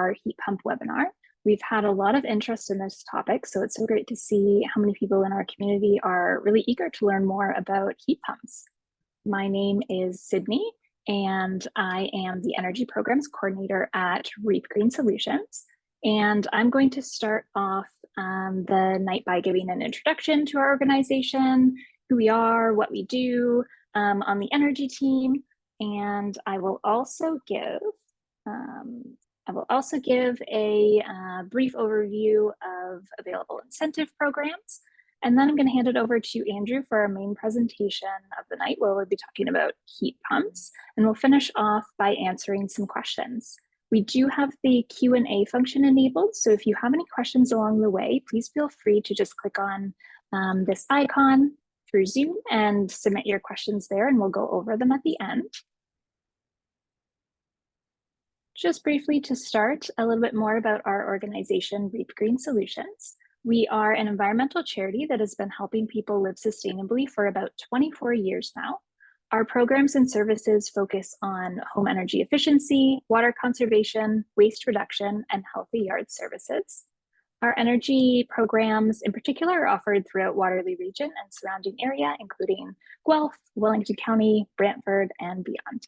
our heat pump webinar. We've had a lot of interest in this topic, so it's so great to see how many people in our community are really eager to learn more about heat pumps. My name is Sydney, and I am the Energy Programs Coordinator at Reep Green Solutions. And I'm going to start off the night by giving an introduction to our organization, who we are, what we do on the energy team, and I will also give a brief overview of available incentive programs. And then I'm going to hand it over to Andrew for our main presentation of the night, where we'll be talking about heat pumps. And we'll finish off by answering some questions. We do have the Q&A function enabled, so if you have any questions along the way, please feel free to just click on this icon through Zoom and submit your questions there, and we'll go over them at the end. Just briefly to start, a little bit more about our organization, Reep Green Solutions. We are an environmental charity that has been helping people live sustainably for about 24 years now. Our programs and services focus on home energy efficiency, water conservation, waste reduction, and healthy yard services. Our energy programs in particular are offered throughout Waterloo Region and surrounding area, including Guelph, Wellington County, Brantford, and beyond.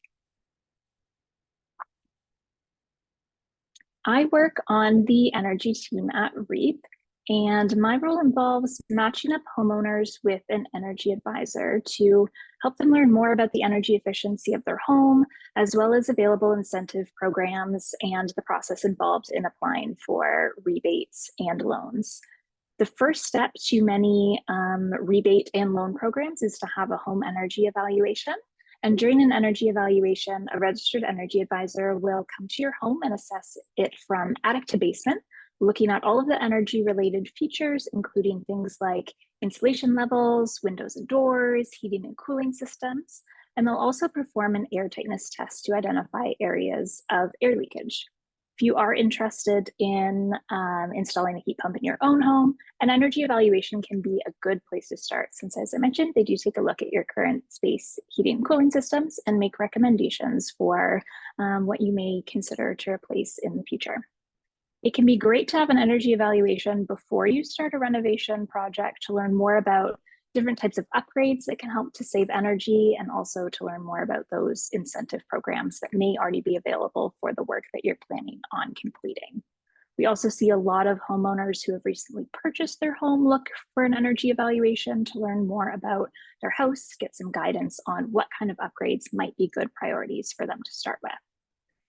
I work on the energy team at Reep, and my role involves matching up homeowners with an energy advisor to help them learn more about the energy efficiency of their home, as well as available incentive programs and the process involved in applying for rebates and loans. The first step to many rebate and loan programs is to have a home energy evaluation. And during an energy evaluation, a registered energy advisor will come to your home and assess it from attic to basement, looking at all of the energy related features, including things like insulation levels, windows and doors, heating and cooling systems. And they'll also perform an air tightness test to identify areas of air leakage. If you are interested in installing a heat pump in your own home, an energy evaluation can be a good place to start, since, as I mentioned, they do take a look at your current space heating and cooling systems and make recommendations for what you may consider to replace in the future. It can be great to have an energy evaluation before you start a renovation project to learn more about different types of upgrades that can help to save energy, and also to learn more about those incentive programs that may already be available for the work that you're planning on completing. We also see a lot of homeowners who have recently purchased their home look for an energy evaluation to learn more about their house, get some guidance on what kind of upgrades might be good priorities for them to start with.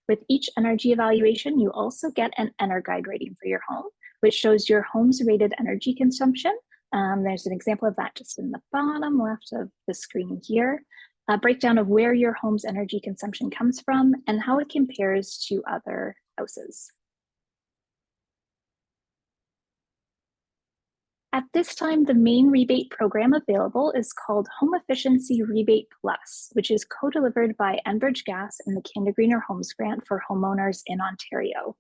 With each energy evaluation, you also get an EnerGuide rating for your home, which shows your home's rated energy consumption. There's an example of that just in the bottom left of the screen here. A breakdown of where your home's energy consumption comes from and how it compares to other houses. At this time, the main rebate program available is called Home Efficiency Rebate Plus, which is co-delivered by Enbridge Gas and the Canada Greener Homes Grant for homeowners in Ontario.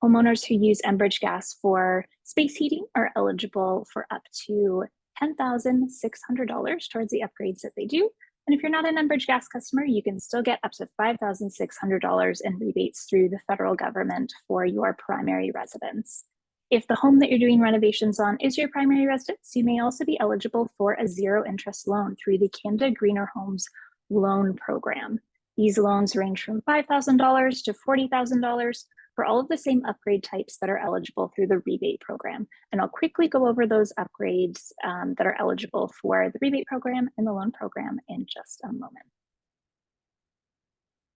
Homeowners who use Enbridge Gas for space heating are eligible for up to $10,600 towards the upgrades that they do. And if you're not an Enbridge Gas customer, you can still get up to $5,600 in rebates through the federal government for your primary residence. If the home that you're doing renovations on is your primary residence, you may also be eligible for a zero interest loan through the Canada Greener Homes Loan Program. These loans range from $5,000 to $40,000 for all of the same upgrade types that are eligible through the rebate program. And I'll quickly go over those upgrades that are eligible for the rebate program and the loan program in just a moment.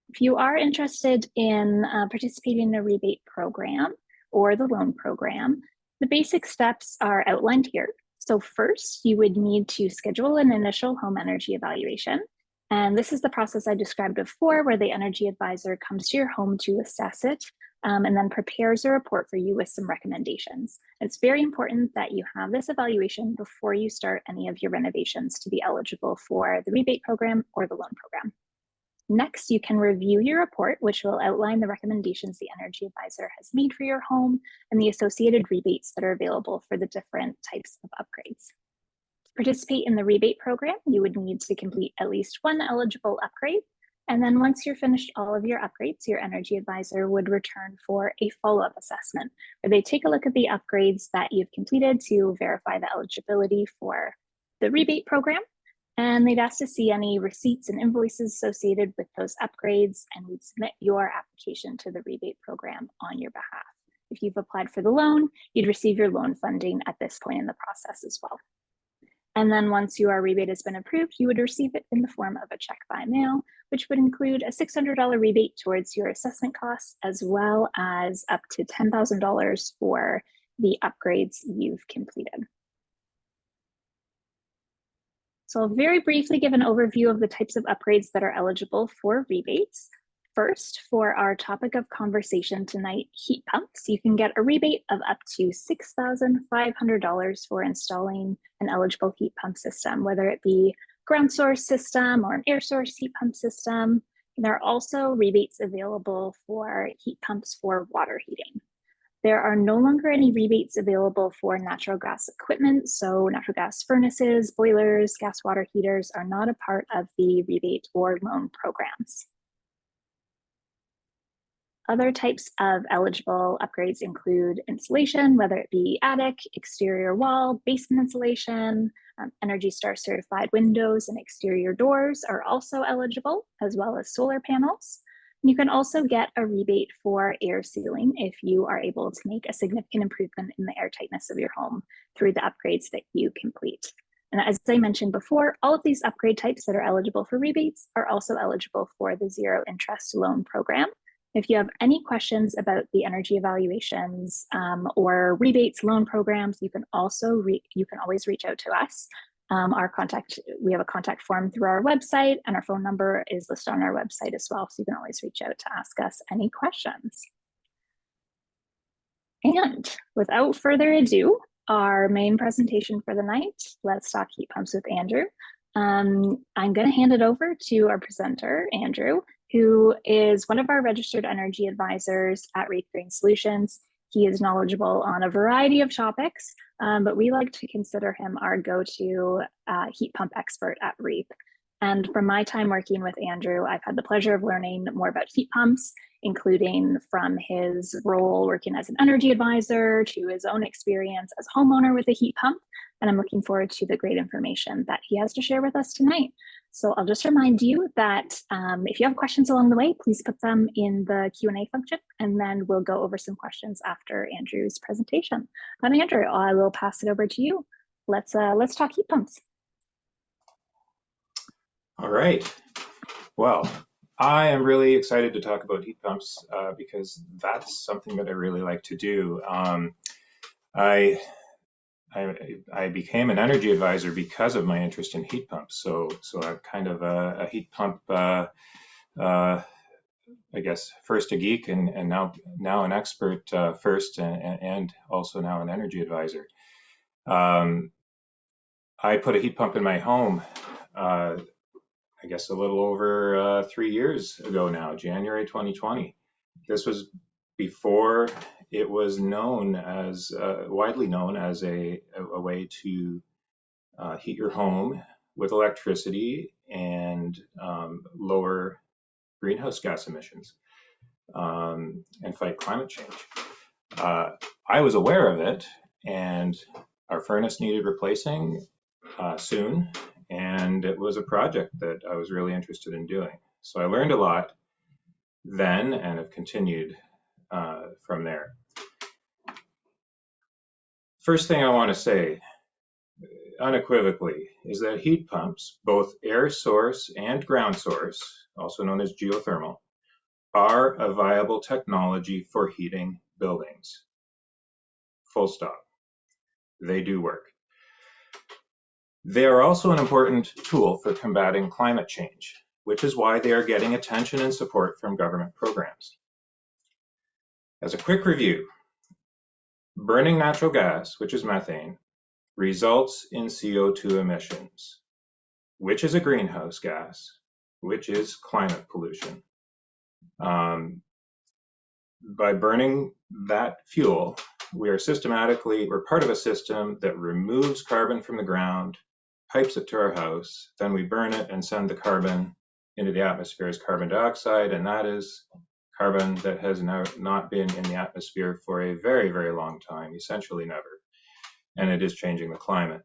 If you are interested in participating in the rebate program or the loan program, the basic steps are outlined here. So first, you would need to schedule an initial home energy evaluation. And this is the process I described before, where the energy advisor comes to your home to assess it and then prepares a report for you with some recommendations. It's very important that you have this evaluation before you start any of your renovations to be eligible for the rebate program or the loan program. Next, you can review your report, which will outline the recommendations the energy advisor has made for your home and the associated rebates that are available for the different types of upgrades. To participate in the rebate program, you would need to complete at least one eligible upgrade. And then once you're finished all of your upgrades, your energy advisor would return for a follow-up assessment where they take a look at the upgrades that you've completed to verify the eligibility for the rebate program. And they'd ask to see any receipts and invoices associated with those upgrades, and we'd submit your application to the rebate program on your behalf. If you've applied for the loan, you'd receive your loan funding at this point in the process as well. And then once your rebate has been approved, you would receive it in the form of a check by mail, which would include a $600 rebate towards your assessment costs, as well as up to $10,000 for the upgrades you've completed. So I'll very briefly give an overview of the types of upgrades that are eligible for rebates. First, for our topic of conversation tonight, heat pumps, you can get a rebate of up to $6,500 for installing an eligible heat pump system, whether it be ground source system or an air source heat pump system. And there are also rebates available for heat pumps for water heating. There are no longer any rebates available for natural gas equipment, so natural gas furnaces, boilers, gas water heaters are not a part of the rebate or loan programs. Other types of eligible upgrades include insulation, whether it be attic, exterior wall, basement insulation, Energy Star certified windows and exterior doors are also eligible, as well as solar panels. You can also get a rebate for air sealing if you are able to make a significant improvement in the air tightness of your home through the upgrades that you complete. And as I mentioned before, all of these upgrade types that are eligible for rebates are also eligible for the zero interest loan program. If you have any questions about the energy evaluations or rebates loan programs, you can always reach out to us. We have a contact form through our website, and our phone number is listed on our website as well, so you can always reach out to ask us any questions. And without further ado, our main presentation for the night, Let's Talk Heat Pumps with Andrew. I'm going to hand it over to our presenter, Andrew, who is one of our registered energy advisors at Reep Green Solutions. He is knowledgeable on a variety of topics, but we like to consider him our go-to heat pump expert at Reep. And from my time working with Andrew, I've had the pleasure of learning more about heat pumps, including from his role working as an energy advisor to his own experience as a homeowner with a heat pump. And I'm looking forward to the great information that he has to share with us tonight. So I'll just remind you that if you have questions along the way, please put them in the Q&A function, and then we'll go over some questions after Andrew's presentation. And Andrew, I will pass it over to you. Let's talk heat pumps. All right. Well, I am really excited to talk about heat pumps because that's something that I really like to do. I became an energy advisor because of my interest in heat pumps. So I'm kind of a heat pump, I guess, first a geek and now an expert first, and also now an energy advisor. I put a heat pump in my home, I guess a little over 3 years ago now, January 2020. This was before it was known as widely known as a way to heat your home with electricity and lower greenhouse gas emissions and fight climate change. I was aware of it, and our furnace needed replacing soon, and it was a project that I was really interested in doing. So I learned a lot then and have continued from there. First thing I want to say unequivocally is that heat pumps, both air source and ground source, also known as geothermal, are a viable technology for heating buildings. Full stop. They do work. They are also an important tool for combating climate change, which is why they are getting attention and support from government programs. As a quick review, burning natural gas, which is methane, results in CO2 emissions, which is a greenhouse gas, which is climate pollution. By burning that fuel, we're part of a system that removes carbon from the ground, pipes it to our house, then we burn it and send the carbon into the atmosphere is carbon dioxide, and that is carbon that has not been in the atmosphere for a very, very long time, essentially never, and it is changing the climate.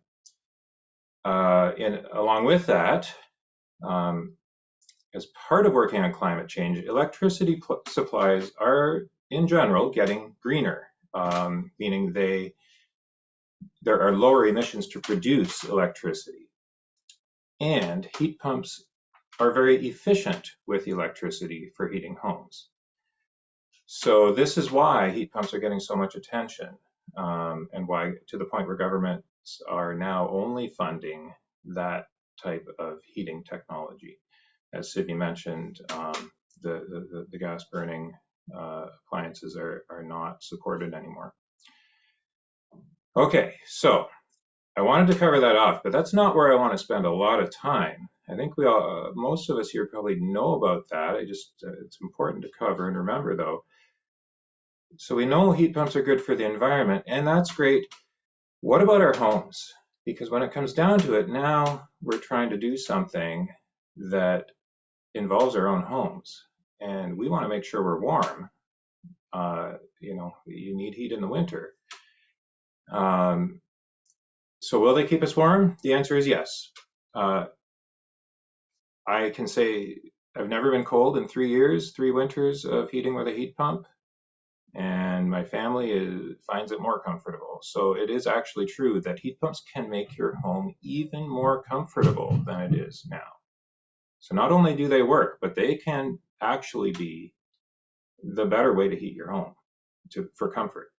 Along with that, as part of working on climate change, electricity supplies are, in general, getting greener, meaning there are lower emissions to produce electricity. And heat pumps are very efficient with electricity for heating homes. So this is why heat pumps are getting so much attention, and why, to the point where governments are now only funding that type of heating technology. As Sydney mentioned, the gas burning appliances are not supported anymore. Okay, so I wanted to cover that off, but that's not where I want to spend a lot of time. I think most of us here probably know about that. It's important to cover and remember, though. So we know heat pumps are good for the environment, and that's great. What about our homes? Because when it comes down to it, now we're trying to do something that involves our own homes, and we want to make sure we're warm. You need heat in the winter. So will they keep us warm? The answer is yes. I can say I've never been cold in 3 years, 3 winters of heating with a heat pump, and my family finds it more comfortable. So it is actually true that heat pumps can make your home even more comfortable than it is now. So not only do they work, but they can actually be the better way to heat your home for comfort,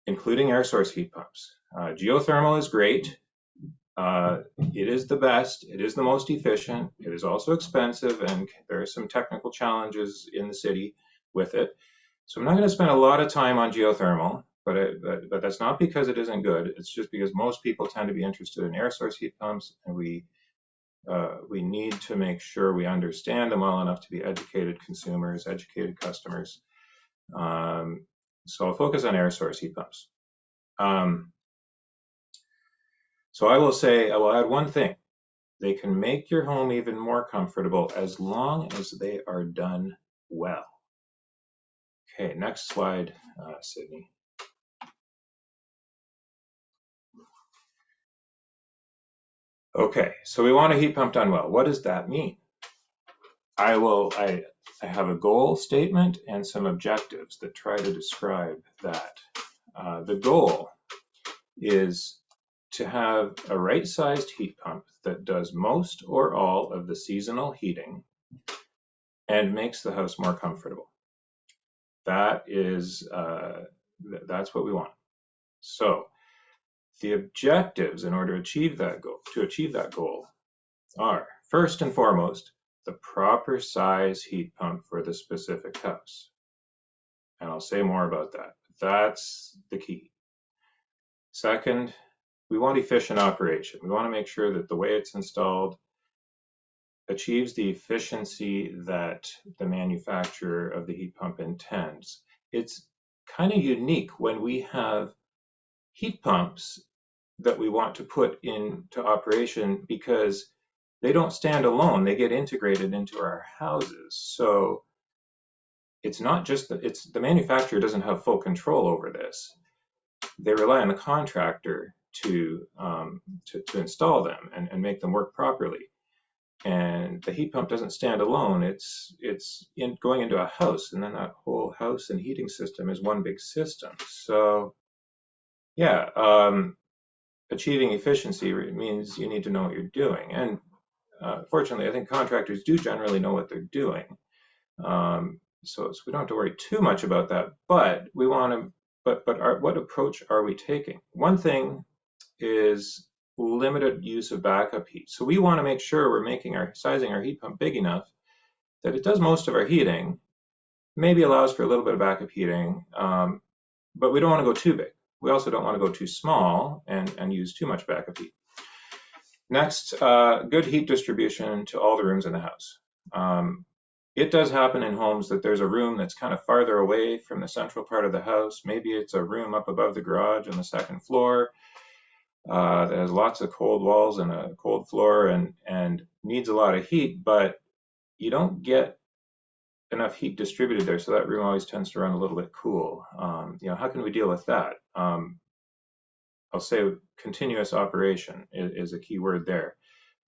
including air source heat pumps. Geothermal is great. It is the best. It is the most efficient. It is also expensive, and there are some technical challenges in the city with it. So I'm not going to spend a lot of time on geothermal, but that's not because it isn't good. It's just because most people tend to be interested in air source heat pumps, and we need to make sure we understand them well enough to be educated consumers, educated customers. So I'll focus on air source heat pumps. So I will add one thing. They can make your home even more comfortable as long as they are done well. Okay, next slide, Sydney. Okay, so we want a heat pump done well. What does that mean? I have a goal statement and some objectives that try to describe that. The goal is to have a right-sized heat pump that does most or all of the seasonal heating and makes the house more comfortable. That's what we want. So the objectives in order to achieve that goal are, first and foremost, the proper size heat pump for the specific house. And I'll say more about that. That's the key. Second, we want efficient operation. We want to make sure that the way it's installed achieves the efficiency that the manufacturer of the heat pump intends. It's kind of unique when we have heat pumps that we want to put into operation because they don't stand alone. They get integrated into our houses. So it's not just that the manufacturer doesn't have full control over this. They rely on the contractor to install them and make them work properly. And the heat pump doesn't stand alone. It's going into a house, and then that whole house and heating system is one big system. So yeah, achieving efficiency means you need to know what you're doing. And fortunately, I think contractors do generally know what they're doing. So we don't have to worry too much about that. But we want to. What approach are we taking? One thing is limited use of backup heat. So we want to make sure we're sizing our heat pump big enough that it does most of our heating, maybe allows for a little bit of backup heating, but we don't want to go too big. We also don't want to go too small and use too much backup heat. Next, good heat distribution to all the rooms in the house. It does happen in homes that there's a room that's kind of farther away from the central part of the house. Maybe it's a room up above the garage on the second floor that has lots of cold walls and a cold floor and needs a lot of heat, but you don't get enough heat distributed there, so that room always tends to run a little bit cool. How can we deal with that? I'll say continuous operation is a key word there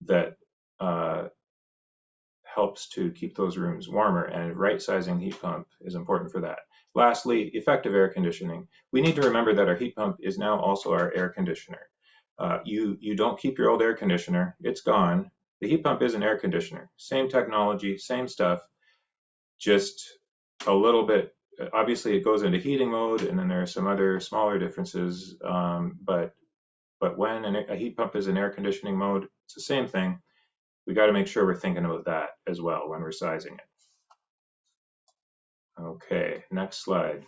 that helps to keep those rooms warmer, and right sizing the heat pump is important for that. Lastly, effective air conditioning. We need to remember that our heat pump is now also our air conditioner. You don't keep your old air conditioner, it's gone. The heat pump is an air conditioner. Same technology, same stuff, just a little bit. Obviously, it goes into heating mode, and then there are some other smaller differences. But when a heat pump is in air conditioning mode, it's the same thing. We got to make sure we're thinking about that as well when we're sizing it. Okay, next slide.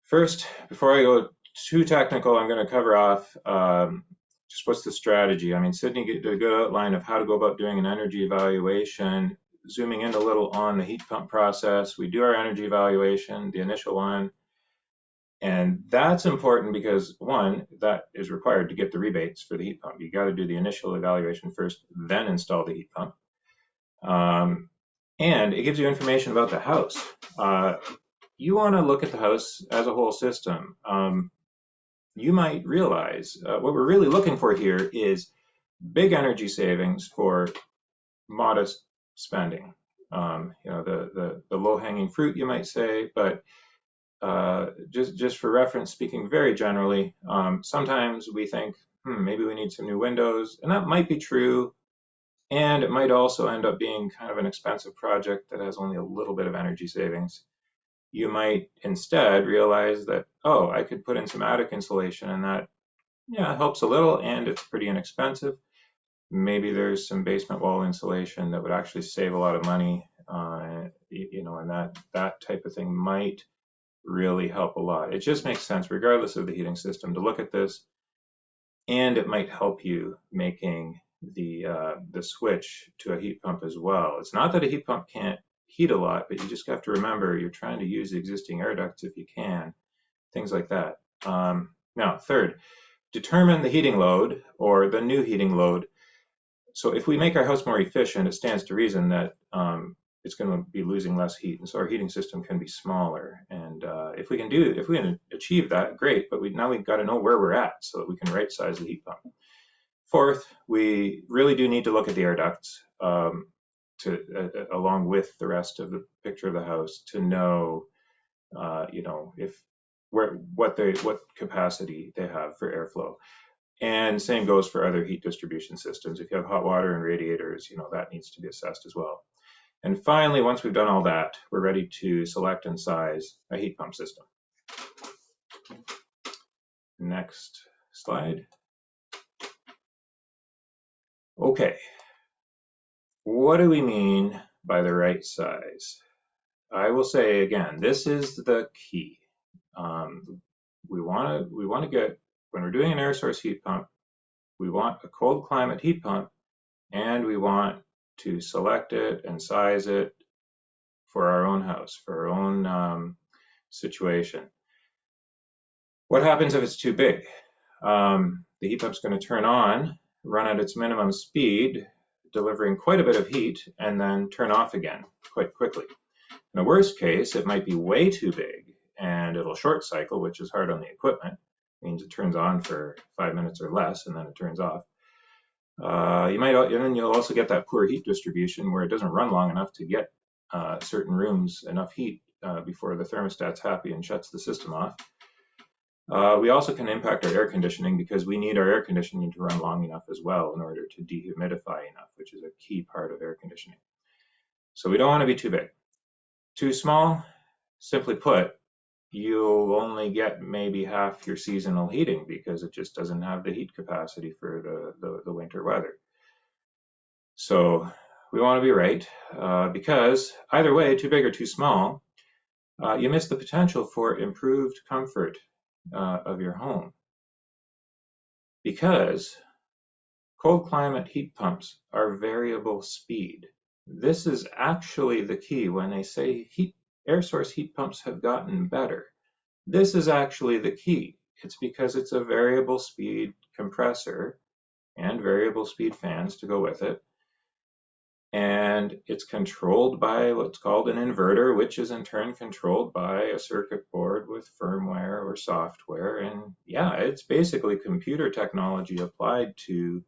First, before I go too technical, I'm going to cover off just what's the strategy. I mean, Sydney did a good outline of how to go about doing an energy evaluation. Zooming in a little on the heat pump process, we do our energy evaluation, the initial one. And that's important because, one, that is required to get the rebates for the heat pump. You got to do the initial evaluation first, then install the heat pump. And it gives you information about the house. You want to look at the house as a whole system. You might realize what we're really looking for here is big energy savings for modest spending. The low-hanging fruit, you might say, but just for reference, speaking very generally, sometimes we think, maybe we need some new windows, and that might be true, and it might also end up being kind of an expensive project that has only a little bit of energy savings. You might instead realize that, oh, I could put in some attic insulation, and that, helps a little, and it's pretty inexpensive. Maybe there's some basement wall insulation that would actually save a lot of money, and that type of thing might really help a lot. It just makes sense, regardless of the heating system, to look at this, and it might help you making the switch to a heat pump as well. It's not that a heat pump can't heat a lot, but you just have to remember you're trying to use the existing air ducts if you can, things like that. Now, third, determine the heating load or the new heating load. So if we make our house more efficient, it stands to reason that it's going to be losing less heat, and so our heating system can be smaller. And if we can achieve that, great. But now we've got to know where we're at so that we can right size the heat pump. Fourth, we really do need to look at the air ducts along with the rest of the picture of the house to know, what capacity they have for airflow. And same goes for other heat distribution systems. If you have hot water and radiators, that needs to be assessed as well. And finally, once we've done all that, we're ready to select and size a heat pump system. Next slide. Okay, what do we mean by the right size? I will say again, this is the key. We want to get, when we're doing an air source heat pump, we want a cold climate heat pump, and we want to select it and size it for our own house, for our own situation. What happens if it's too big? The heat pump's going to turn on, run at its minimum speed, delivering quite a bit of heat, and then turn off again quite quickly. In the worst case, it might be way too big, and it'll short cycle, which is hard on the equipment. It means it turns on for 5 minutes or less, and then it turns off. And then you'll also get that poor heat distribution where it doesn't run long enough to get certain rooms enough heat before the thermostat's happy and shuts the system off. We also can impact our air conditioning because we need our air conditioning to run long enough as well in order to dehumidify enough, which is a key part of air conditioning. So we don't want to be too big. Too small, simply put, you'll only get maybe half your seasonal heating because it just doesn't have the heat capacity for the winter weather. So we want to be right because either way, too big or too small, you miss the potential for improved comfort of your home. Because cold climate heat pumps are variable speed. This is actually the key when they say air source heat pumps have gotten better. This is actually the key. It's because it's a variable speed compressor and variable speed fans to go with it. And it's controlled by what's called an inverter, which is in turn controlled by a circuit board with firmware or software. And yeah, it's basically computer technology applied to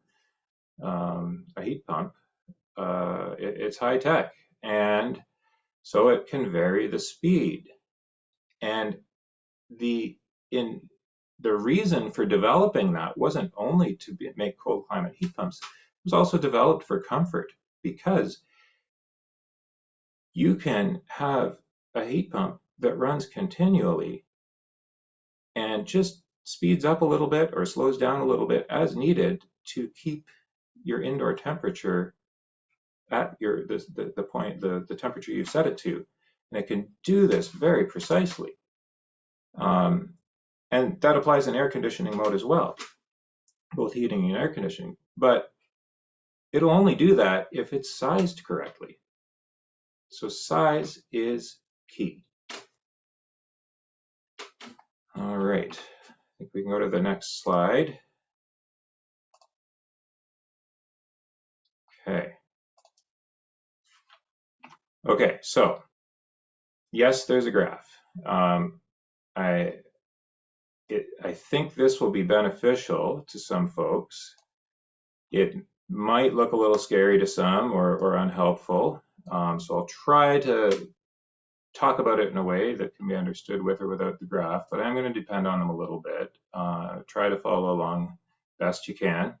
a heat pump. It's high tech, and so it can vary the speed. And the reason for developing that wasn't only to make cold climate heat pumps, it was also developed for comfort, because you can have a heat pump that runs continually and just speeds up a little bit or slows down a little bit as needed to keep your indoor temperature at the temperature you set it to. And it can do this very precisely. And that applies in air conditioning mode as well, both heating and air conditioning. But it'll only do that if it's sized correctly. So size is key. All right, I think we can go to the next slide. Okay, so yes, there's a graph. I think this will be beneficial to some folks. It might look a little scary to some or unhelpful. So I'll try to talk about it in a way that can be understood with or without the graph, but I'm going to depend on them a little bit. Try to follow along best you can.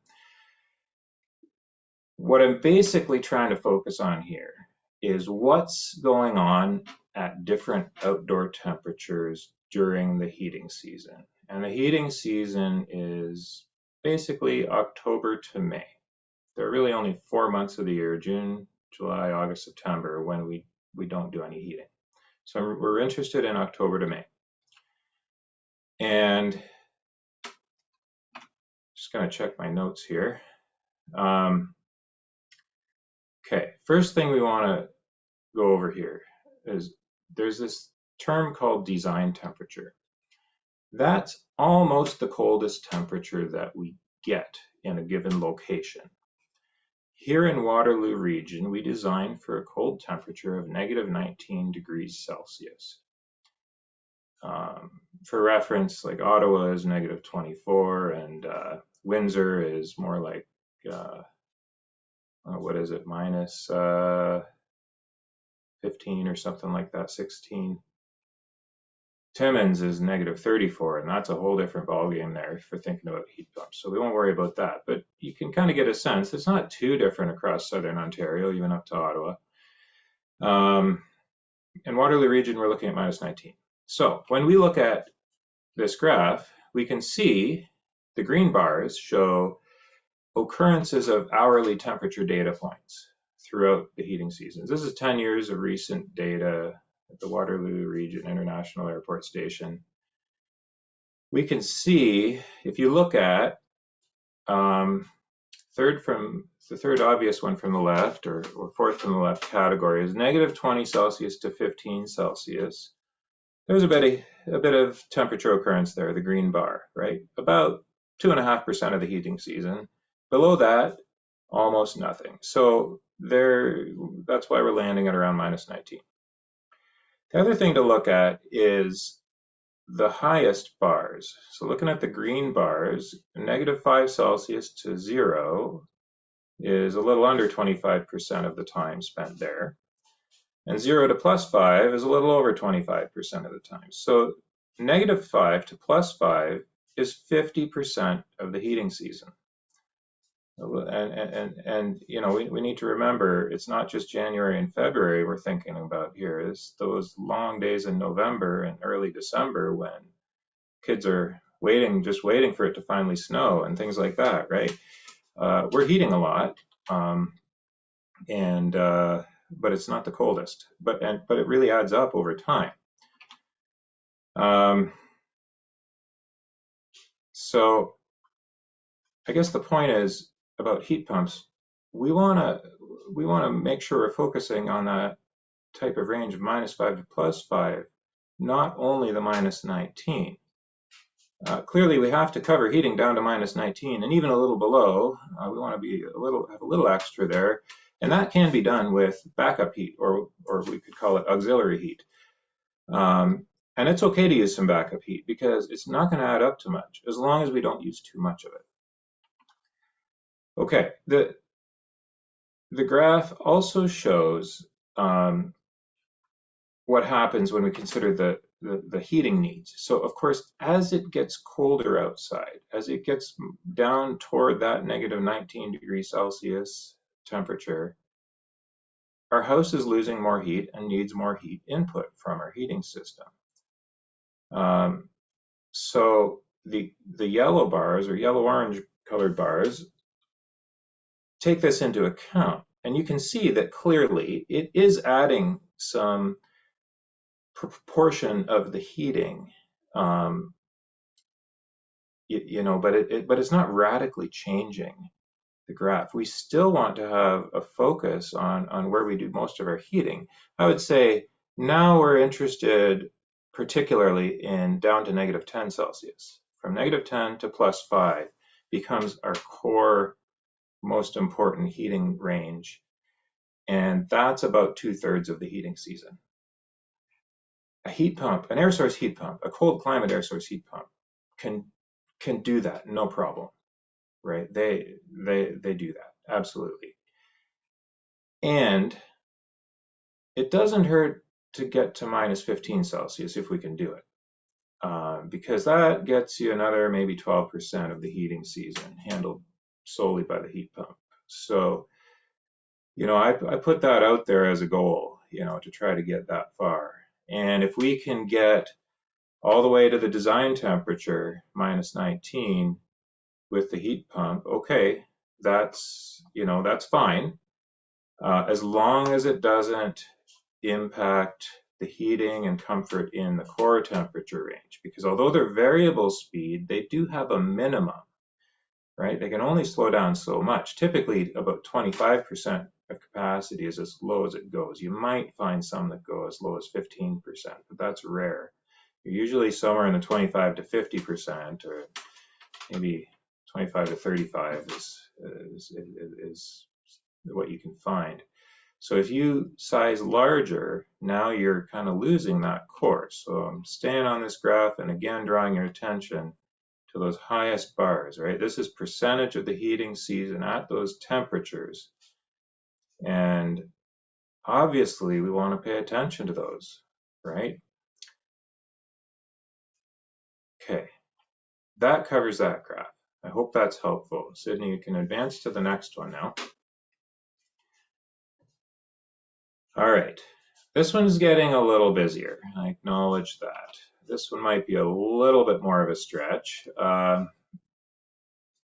What I'm basically trying to focus on here is what's going on at different outdoor temperatures during the heating season. And the heating season is basically October to May. There are really only 4 months of the year, June, July, August, September, when we don't do any heating. So we're interested in October to May. And just going to check my notes here. Okay, first thing we want to go over here is there's this term called design temperature. That's almost the coldest temperature that we get in a given location. Here in Waterloo region, we design for a cold temperature of -19 degrees Celsius. For reference, like Ottawa is -24, and Windsor is more like, what is it, minus 15 or something like that, 16. Timmins is -34, and that's a whole different ballgame there for thinking about heat pumps. So we won't worry about that, but you can kind of get a sense. It's not too different across southern Ontario, even up to Ottawa. In Waterloo region, we're looking at -19. So when we look at this graph, we can see the green bars show occurrences of hourly temperature data points throughout the heating seasons. This is 10 years of recent data at the Waterloo Region International Airport Station. We can see, if you look at the third obvious one from the left, or fourth from the left category, is -20 Celsius to 15 Celsius. There's a bit of temperature occurrence there, the green bar, right? About 2.5% of the heating season. Below that, almost nothing. So that's why we're landing at around -19. The other thing to look at is the highest bars. So looking at the green bars, -5 Celsius to 0 is a little under 25% of the time spent there. And 0 to +5 is a little over 25% of the time. So -5 to +5 is 50% of the heating season. And you know, we need to remember, it's not just January and February we're thinking about here. It's those long days in November and early December when kids are just waiting for it to finally snow and things like that, right? We're heating a lot, but it's not the coldest. But it really adds up over time. So I guess the point is, about heat pumps, we want to make sure we're focusing on that type of range of -5 to +5, not only the -19. Clearly, we have to cover heating down to -19 and even a little below. We want to be have a little extra there, and that can be done with backup heat, or we could call it auxiliary heat. And it's okay to use some backup heat because it's not going to add up to much as long as we don't use too much of it. Okay, the graph also shows what happens when we consider the heating needs. So of course, as it gets colder outside, as it gets down toward that -19 degrees Celsius temperature, our house is losing more heat and needs more heat input from our heating system. So the yellow bars, or yellow-orange colored bars, take this into account. And you can see that clearly it is adding some proportion of the heating, but it's not radically changing the graph. We still want to have a focus on where we do most of our heating. I would say now we're interested particularly in down to -10 Celsius. From -10 to +5 becomes our core most important heating range, and that's about 2/3 of the heating season. A heat pump, an air source heat pump, a cold climate air source heat pump can do that, no problem, right? They do that, absolutely. And it doesn't hurt to get to -15 Celsius if we can do it, because that gets you another maybe 12% of the heating season handled solely by the heat pump. So, I put that out there as a goal, to try to get that far. And if we can get all the way to the design temperature, -19, with the heat pump, okay, that's fine, as long as it doesn't impact the heating and comfort in the core temperature range. Because although they're variable speed, they do have a minimum, right? They can only slow down so much. Typically, about 25% of capacity is as low as it goes. You might find some that go as low as 15%, but that's rare. You're usually somewhere in the 25 to 50%, or maybe 25 to 35 is what you can find. So if you size larger, now you're kind of losing that core. So I'm staying on this graph and again drawing your attention to those highest bars, right? This is percentage of the heating season at those temperatures. And obviously we want to pay attention to those, right? Okay, that covers that graph. I hope that's helpful. Sydney, you can advance to the next one now. All right, this one's getting a little busier. I acknowledge that. This one might be a little bit more of a stretch,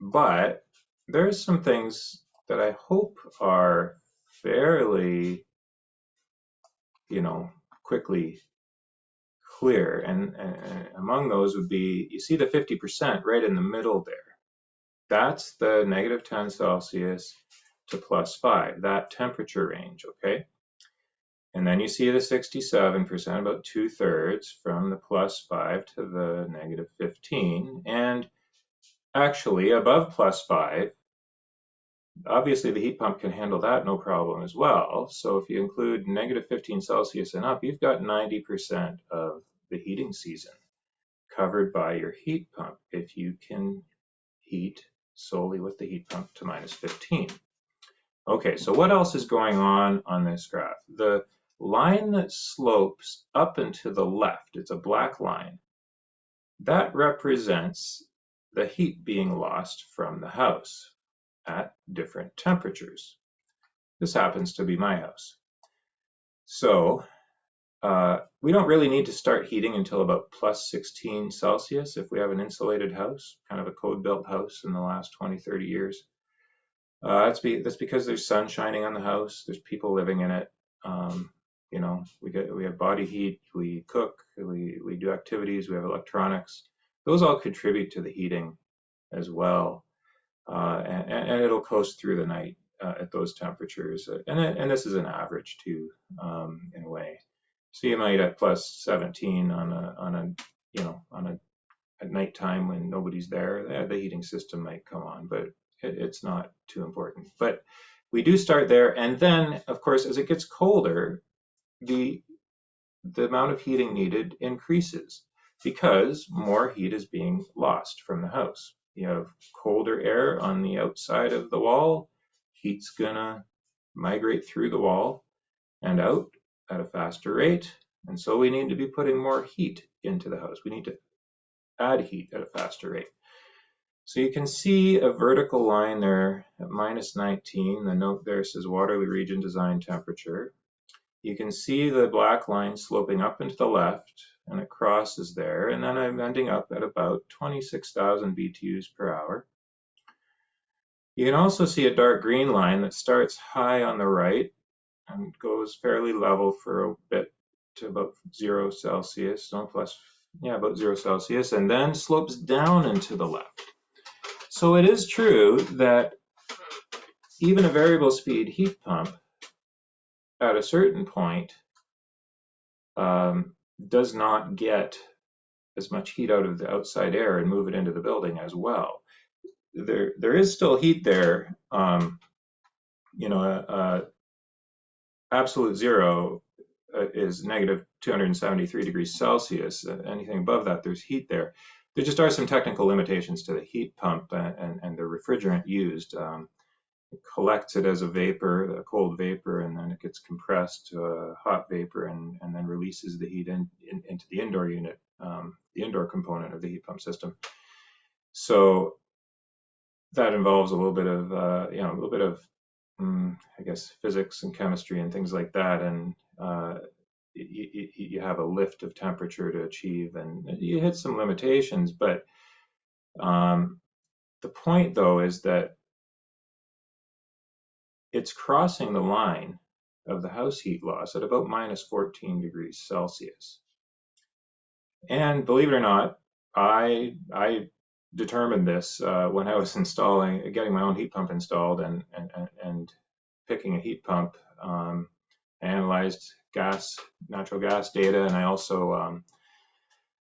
but there's some things that I hope are fairly, quickly clear. And among those would be, you see the 50% right in the middle there. That's the -10 Celsius to +5, that temperature range, okay? And then you see the 67%, about 2/3 from the +5 to the -15. And actually above +5, obviously the heat pump can handle that no problem as well. So if you include -15 Celsius and up, you've got 90% of the heating season covered by your heat pump if you can heat solely with the heat pump to -15. Okay, so what else is going on this graph? The line that slopes up and to the left, it's a black line, that represents the heat being lost from the house at different temperatures. This happens to be my house. So we don't really need to start heating until about +16 Celsius if we have an insulated house, kind of a code-built house in the last 20, 30 years. That's because there's sun shining on the house, there's people living in it. We have body heat, we cook, we do activities, we have electronics. Those all contribute to the heating as well, and it'll coast through the night at those temperatures. And this is an average too, in a way. So you might at +17 on a at nighttime when nobody's there, the heating system might come on, but it's not too important. But we do start there, and then, of course, as it gets colder, the amount of heating needed increases because more heat is being lost from the house. You have colder air on the outside of the wall, heat's gonna migrate through the wall and out at a faster rate, and so we need to be putting more heat into the house. We need to add heat at a faster rate. So you can see a vertical line there at -19. The note there says Waterloo region design temperature. You can see the black line sloping up and to the left, and it crosses there, and then I'm ending up at about 26,000 BTUs per hour. You can also see a dark green line that starts high on the right and goes fairly level for a bit to about 0 Celsius, no plus, yeah, about 0 Celsius, and then slopes down and to the left. So it is true that even a variable speed heat pump at a certain point does not get as much heat out of the outside air and move it into the building as well. There is still heat there. You know, absolute zero is -273 degrees Celsius. Anything above that, there's heat there. There just are some technical limitations to the heat pump and the refrigerant used. It collects it as a vapor, a cold vapor, and then it gets compressed to a hot vapor and then releases the heat into the indoor unit, the indoor component of the heat pump system. So that involves a little bit of, I guess, physics and chemistry and things like that. And you have a lift of temperature to achieve, and you hit some limitations. But the point, though, is that it's crossing the line of the house heat loss at about -14 degrees Celsius. And believe it or not, I determined this when I was getting my own heat pump installed and picking a heat pump. I analyzed natural gas data, and I also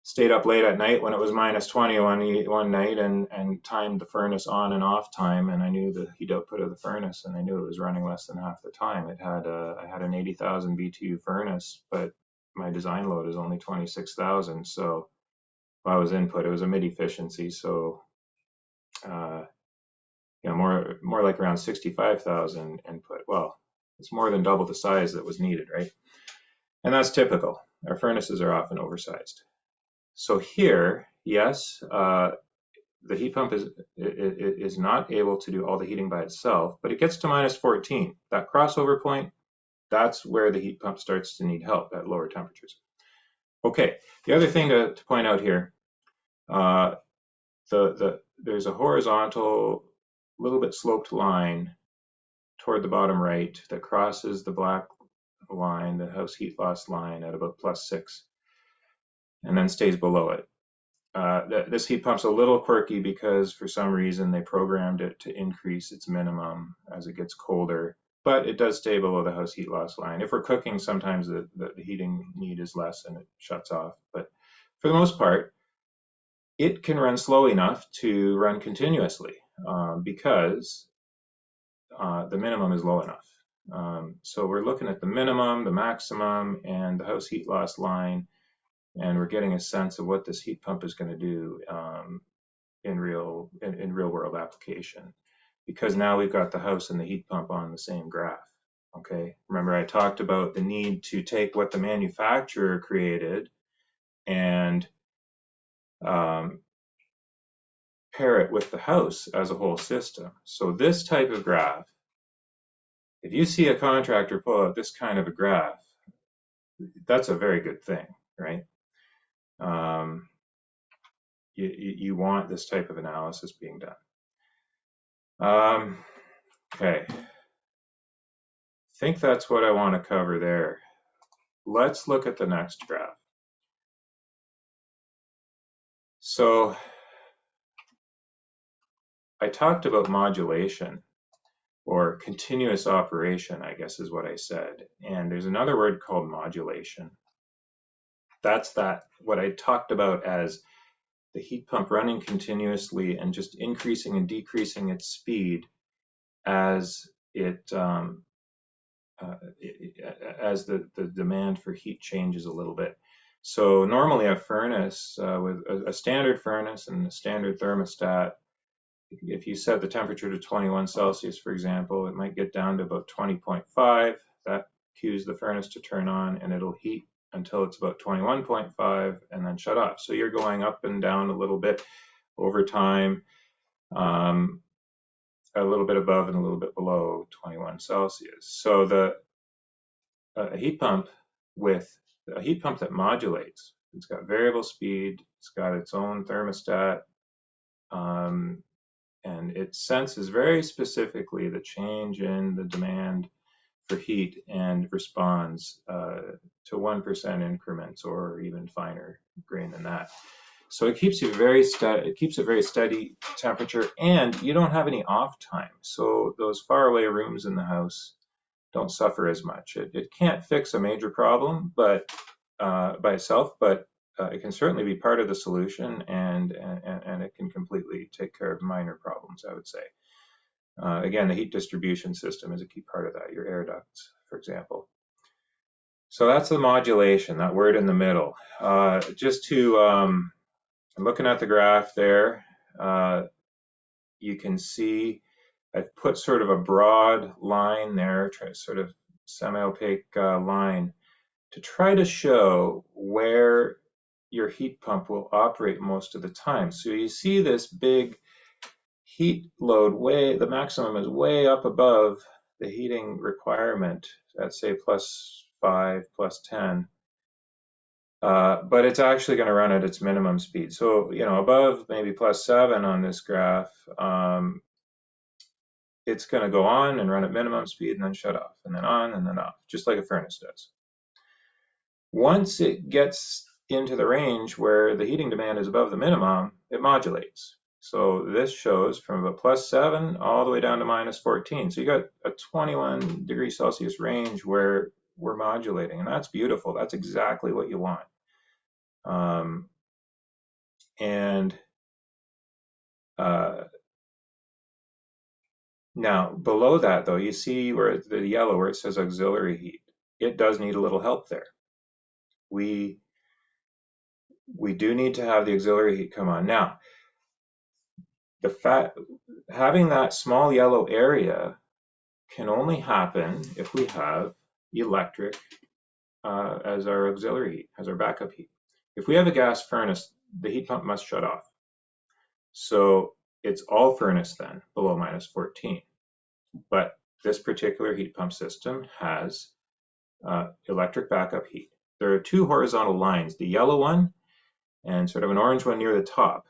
stayed up late at night when it was -20 one night and timed the furnace on and off time, and I knew the heat output of the furnace, and I knew it was running less than half the time. I had an 80,000 BTU furnace, but my design load is only 26,000. So I was input, it was a mid efficiency, so more like around 65,000 input. Well, it's more than double the size that was needed, right? And that's typical. Our furnaces are often oversized. So here, yes, the heat pump is not able to do all the heating by itself, but it gets to -14. That crossover point, that's where the heat pump starts to need help at lower temperatures. Okay, the other thing to point out here, there's a horizontal, little bit sloped line toward the bottom right that crosses the black line, the house heat loss line, at about +6, and then stays below it. This heat pump's a little quirky because for some reason they programmed it to increase its minimum as it gets colder, but it does stay below the house heat loss line. If we're cooking, sometimes the heating need is less and it shuts off, but for the most part, it can run slow enough to run continuously because the minimum is low enough. So we're looking at the minimum, the maximum, and the house heat loss line, and we're getting a sense of what this heat pump is going to do in real world application, because now we've got the house and the heat pump on the same graph. Okay, remember I talked about the need to take what the manufacturer created and pair it with the house as a whole system. So this type of graph, if you see a contractor pull out this kind of a graph, that's a very good thing, right? You want this type of analysis being done. Okay, I think that's what I want to cover there. Let's look at the next graph. So I talked about modulation, or continuous operation, I guess is what I said. And there's another word called modulation. That's what I talked about as the heat pump running continuously and just increasing and decreasing its speed as as the demand for heat changes a little bit. So normally a furnace with a standard furnace and a standard thermostat, if you set the temperature to 21 Celsius, for example, it might get down to about 20.5. That cues the furnace to turn on, and it'll heat until it's about 21.5 and then shut off. So you're going up and down a little bit over time, a little bit above and a little bit below 21 Celsius. So the heat pump that modulates, it's got variable speed, it's got its own thermostat, and it senses very specifically the change in the demand for heat and responds to 1% increments or even finer grain than that. So it keeps you very steady. It keeps a very steady temperature, and you don't have any off time. So those faraway rooms in the house don't suffer as much. It can't fix a major problem, but by itself, but it can certainly be part of the solution, and it can completely take care of minor problems, I would say. Again, the heat distribution system is a key part of that, your air ducts, for example. So that's the modulation, that word in the middle. Just to, looking at the graph there, you can see I've put sort of a broad line there, sort of semi-opaque line, to try to show where your heat pump will operate most of the time. So you see this big heat load the maximum is way up above the heating requirement at say +5, +10. But it's actually going to run at its minimum speed. So, above maybe +7 on this graph, it's going to go on and run at minimum speed and then shut off, and then on and then off, just like a furnace does. Once it gets into the range where the heating demand is above the minimum, it modulates. So this shows from about +7 all the way down to -14. So you got a 21 degrees Celsius range where we're modulating, and that's beautiful. That's exactly what you want. Now below that, though, you see where the yellow, where it says auxiliary heat, it does need a little help there. We do need to have the auxiliary heat come on. Now, having that small yellow area can only happen if we have electric as our auxiliary heat, as our backup heat. If we have a gas furnace, the heat pump must shut off. So it's all furnace then, below -14. But this particular heat pump system has electric backup heat. There are two horizontal lines, the yellow one and sort of an orange one near the top.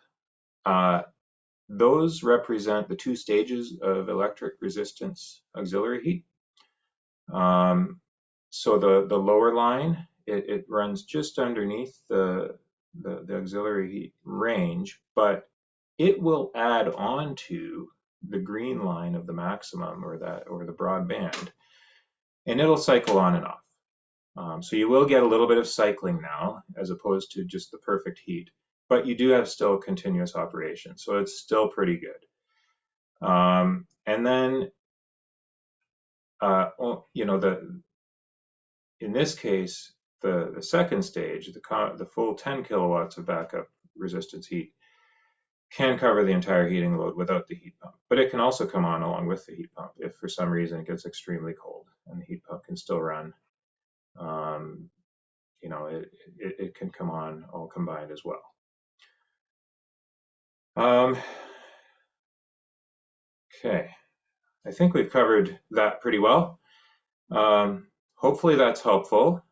Those represent the two stages of electric resistance auxiliary heat. So the lower line, it runs just underneath the auxiliary heat range, but it will add on to the green line of the maximum or the broad band, and it'll cycle on and off. So you will get a little bit of cycling now as opposed to just the perfect heat, but you do have still continuous operation, so it's still pretty good. And then in this case, the second stage, the full 10 kilowatts of backup resistance heat, can cover the entire heating load without the heat pump, but it can also come on along with the heat pump if for some reason it gets extremely cold, and the heat pump can still run. It can come on all combined as well. Okay, I think we've covered that pretty well. Hopefully that's helpful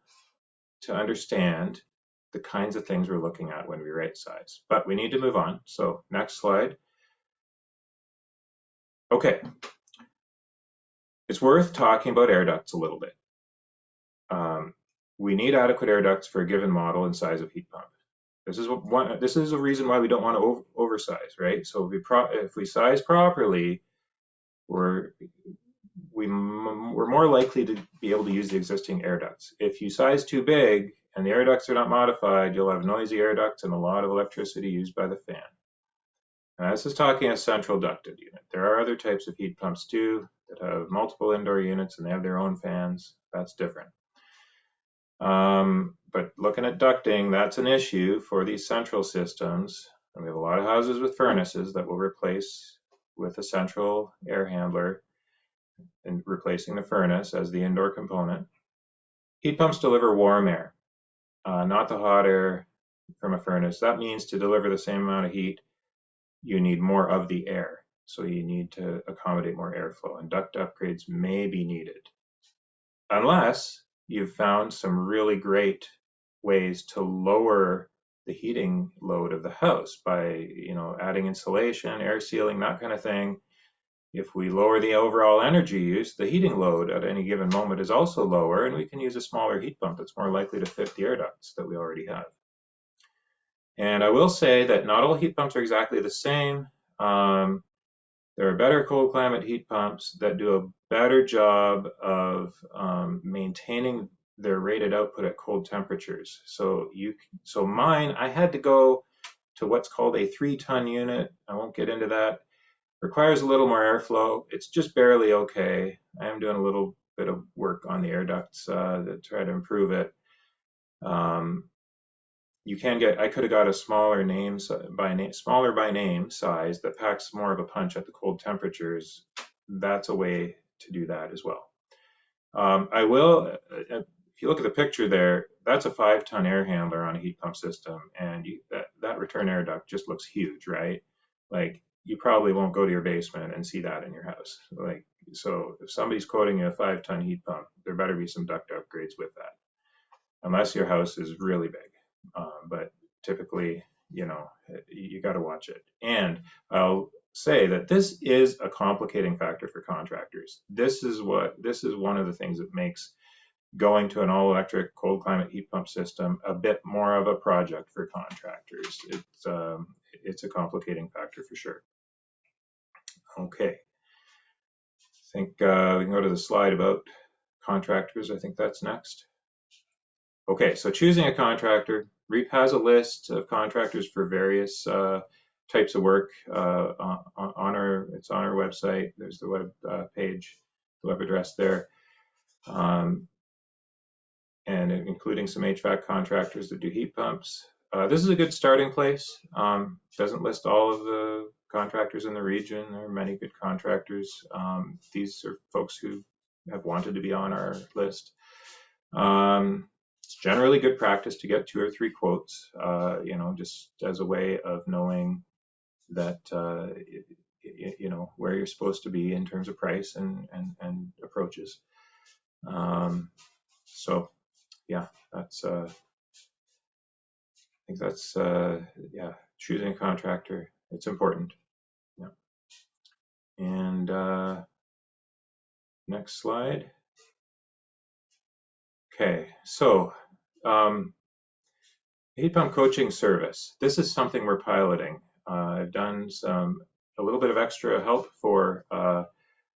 to understand the kinds of things we're looking at when we rate size, but we need to move on. So next slide. Okay, it's worth talking about air ducts a little bit. We need adequate air ducts for a given model and size of heat pump. This is a reason why we don't want to oversize, right? So if we size properly, we're more likely to be able to use the existing air ducts. If you size too big and the air ducts are not modified, you'll have noisy air ducts and a lot of electricity used by the fan. Now, this is talking a central ducted unit. There are other types of heat pumps too that have multiple indoor units and they have their own fans. That's different. But looking at ducting, that's an issue for these central systems. And we have a lot of houses with furnaces that will replace with a central air handler and replacing the furnace as the indoor component. Heat pumps deliver warm air, not the hot air from a furnace. That means to deliver the same amount of heat, you need more of the air. So you need to accommodate more airflow, and duct upgrades may be needed. Unless you've found some really great ways to lower the heating load of the house by, adding insulation, air sealing, that kind of thing. If we lower the overall energy use, the heating load at any given moment is also lower, and we can use a smaller heat pump that's more likely to fit the air ducts that we already have. And I will say that not all heat pumps are exactly the same. There are better cold climate heat pumps that do a better job of maintaining their rated output at cold temperatures. So mine, I had to go to what's called a 3-ton unit. I won't get into that. Requires a little more airflow. It's just barely okay. I am doing a little bit of work on the air ducts to try to improve it. I could have got a smaller by name size that packs more of a punch at the cold temperatures. That's a way to do that as well. If you look at the picture there, that's a 5-ton air handler on a heat pump system, and that return air duct just looks huge, right? Like, you probably won't go to your basement and see that in your house. So if somebody's quoting you a 5-ton heat pump, there better be some duct upgrades with that, unless your house is really big. But typically, you got to watch it. And I'll say that this is a complicating factor for contractors. This is one of the things that makes going to an all-electric cold climate heat pump system a bit more of a project for contractors. It's a complicating factor for sure. Okay. I think we can go to the slide about contractors. I think that's next. Okay, so choosing a contractor. Reep has a list of contractors for various types of work. It's on our website. There's the web page, the web address there, and including some HVAC contractors that do heat pumps. This is a good starting place. Doesn't list all of the contractors in the region. There are many good contractors. These are folks who have wanted to be on our list. It's generally good practice to get 2 or 3 quotes, just as a way of knowing that, where you're supposed to be in terms of price and approaches. So yeah, that's, I think that's, choosing a contractor. It's important. Yeah. And next slide. Okay, so heat pump coaching service. This is something we're piloting. I've done a little bit of extra help for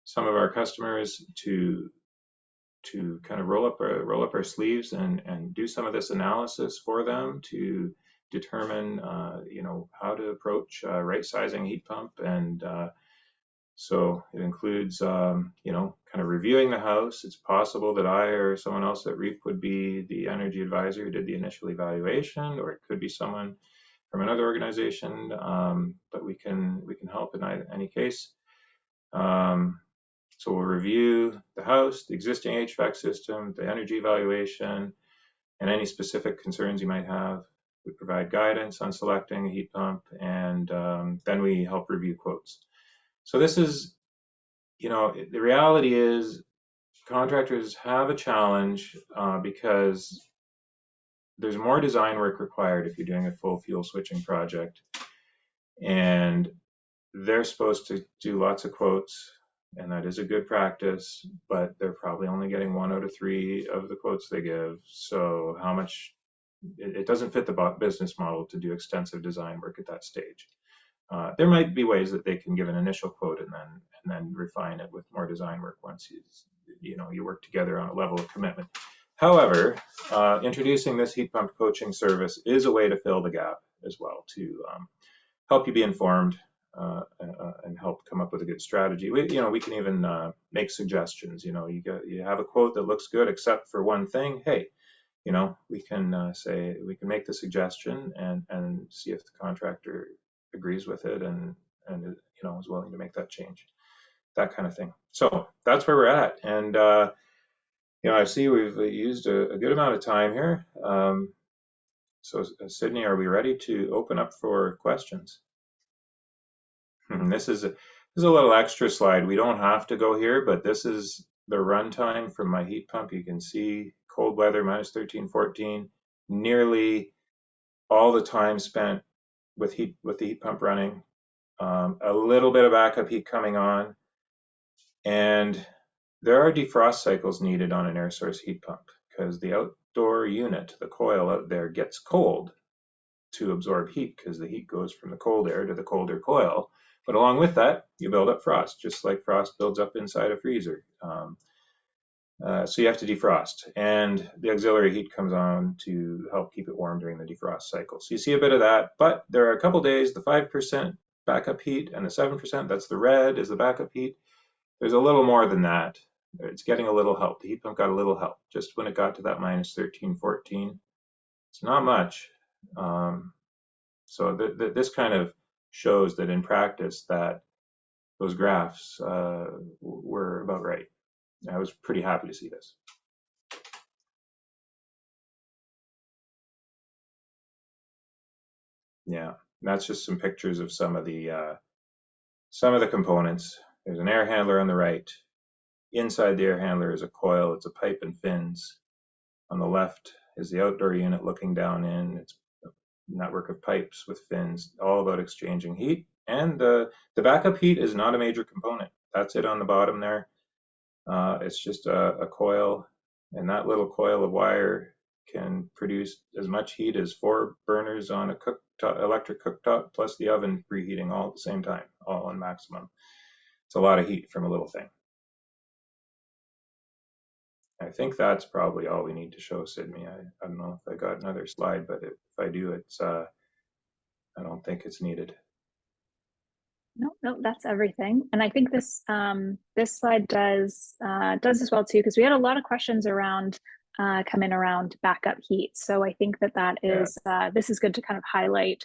some of our customers to kind of roll up our sleeves and do some of this analysis for them to determine how to approach right sizing heat pump. And so it includes kind of reviewing the house. It's possible that I or someone else at Reep would be the energy advisor who did the initial evaluation, or it could be someone from another organization, but we can help in any case. So we'll review the house, the existing HVAC system, the energy evaluation, and any specific concerns you might have. We provide guidance on selecting a heat pump, and then we help review quotes. So this is, the reality is contractors have a challenge because there's more design work required if you're doing a full fuel switching project, and they're supposed to do lots of quotes, and that is a good practice, but they're probably only getting 1 out of 3 of the quotes they give. So how much, it doesn't fit the business model to do extensive design work at that stage. There might be ways that they can give an initial quote and then refine it with more design work once you work together on a level of commitment. However, introducing this heat pump coaching service is a way to fill the gap as well, to help you be informed and help come up with a good strategy. We can even make suggestions. You have a quote that looks good except for one thing. Hey, we can say, we can make the suggestion and see if the contractor agrees with it and is willing to make that change, that kind of thing. So that's where we're at. And I see we've used a good amount of time here. So Sydney, are we ready to open up for questions? This is a little extra slide. We don't have to go here, but this is the runtime from my heat pump. You can see cold weather, minus 13, 14, nearly all the time spent with the heat pump running. A little bit of backup heat coming on, and there are defrost cycles needed on an air source heat pump because the outdoor unit, the coil out there, gets cold to absorb heat because the heat goes from the cold air to the colder coil. But along with that, you build up frost, just like frost builds up inside a freezer. So you have to defrost, and the auxiliary heat comes on to help keep it warm during the defrost cycle. So you see a bit of that, but there are a couple days, the 5% backup heat and the 7%, that's the red, is the backup heat. There's a little more than that. It's getting a little help. The heat pump got a little help just when it got to that minus 13, 14. It's not much. So this kind of shows that in practice that those graphs were about right. I was pretty happy to see this. Yeah, that's just some pictures of some of the components. There's an air handler on the right. Inside the air handler is a coil. It's a pipe and fins. On the left is the outdoor unit looking down in. It's a network of pipes with fins, all about exchanging heat. And the backup heat is not a major component. That's it on the bottom there. It's just a coil, and that little coil of wire can produce as much heat as 4 burners on a electric cooktop plus the oven preheating all at the same time, all on maximum. It's a lot of heat from a little thing. I think that's probably all we need to show, Sydney. I don't know if I got another slide, but if I do, it's I don't think it's needed. No, that's everything. And I think this this slide does as well too, because we had a lot of questions around coming around backup heat. So I think that is this is good to kind of highlight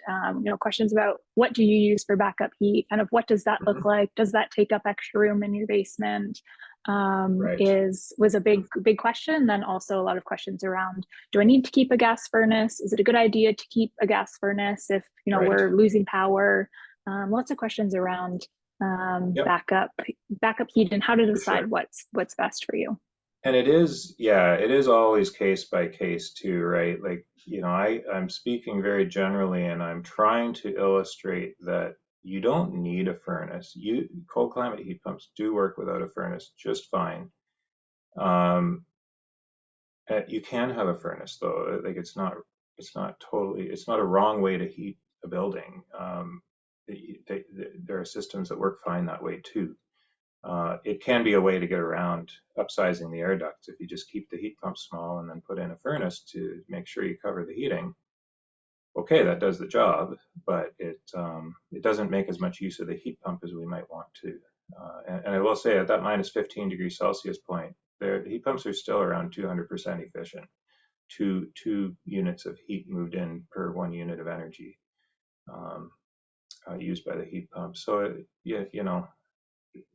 questions about what do you use for backup heat, kind of what does that look like? Does that take up extra room in your basement? Right. Was a big question. And then also a lot of questions around, do I need to keep a gas furnace? Is it a good idea to keep a gas furnace if Right. we're losing power? Lots of questions around backup heat and how to decide what's best for you. And it is always case by case too, right? Like, I'm speaking very generally, and I'm trying to illustrate that you don't need a furnace. Cold climate heat pumps do work without a furnace just fine. You can have a furnace though. Like it's not a wrong way to heat a building. There are systems that work fine that way too. It can be a way to get around upsizing the air ducts if you just keep the heat pump small and then put in a furnace to make sure you cover the heating. Okay, that does the job, but it doesn't make as much use of the heat pump as we might want to. And I will say at that minus 15 degrees Celsius point, the heat pumps are still around 200% efficient. Two units of heat moved in per 1 unit of energy used by the heat pump. So yeah,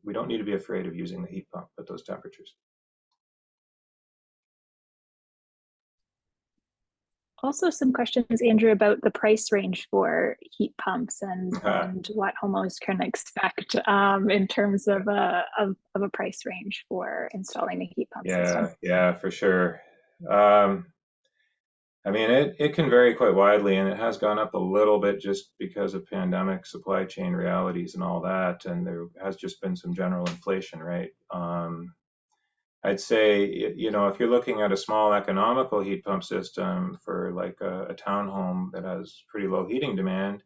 we don't need to be afraid of using the heat pump at those temperatures. Also, some questions, Andrew, about the price range for heat pumps and what homeowners can expect in terms of a price range for installing a heat pump system. Yeah, for sure. I mean, it can vary quite widely, and it has gone up a little bit just because of pandemic supply chain realities and all that, and there has just been some general inflation, right? I'd say, if you're looking at a small economical heat pump system for like a townhome that has pretty low heating demand,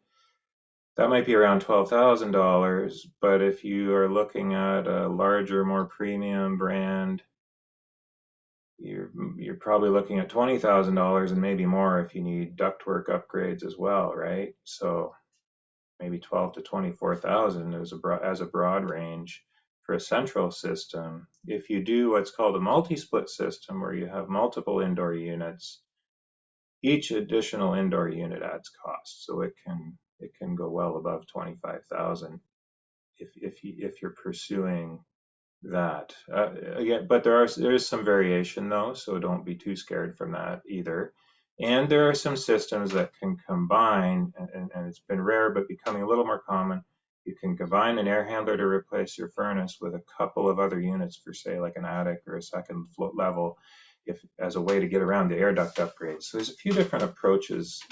that might be around $12,000. But if you are looking at a larger, more premium brand, you're probably looking at $20,000 and maybe more if you need ductwork upgrades as well, right? So maybe 12 to 24,000 as a broad range for a central system. If you do what's called a multi-split system, where you have multiple indoor units, each additional indoor unit adds cost, so it can go well above 25,000 if you're pursuing that. Again, but there is some variation though, so don't be too scared from that either. And there are some systems that can combine, and it's been rare but becoming a little more common. You can combine an air handler to replace your furnace with a couple of other units for, say, like an attic or a second floor level, if as a way to get around the air duct upgrades. So there's a few different approaches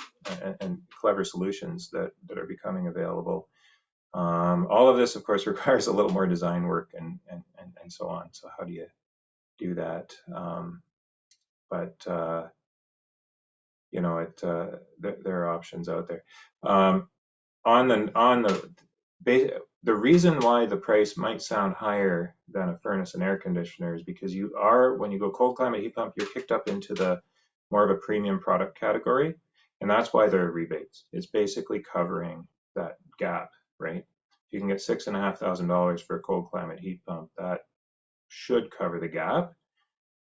and clever solutions that are becoming available. All of this, of course, requires a little more design work and so on. So how do you do that? But you know, there are options out there. On the reason why the price might sound higher than a furnace and air conditioner is because when you go cold climate heat pump, you're kicked up into the more of a premium product category, and that's why there are rebates. It's basically covering that gap, right? If you can get $6,500 for a cold climate heat pump, that should cover the gap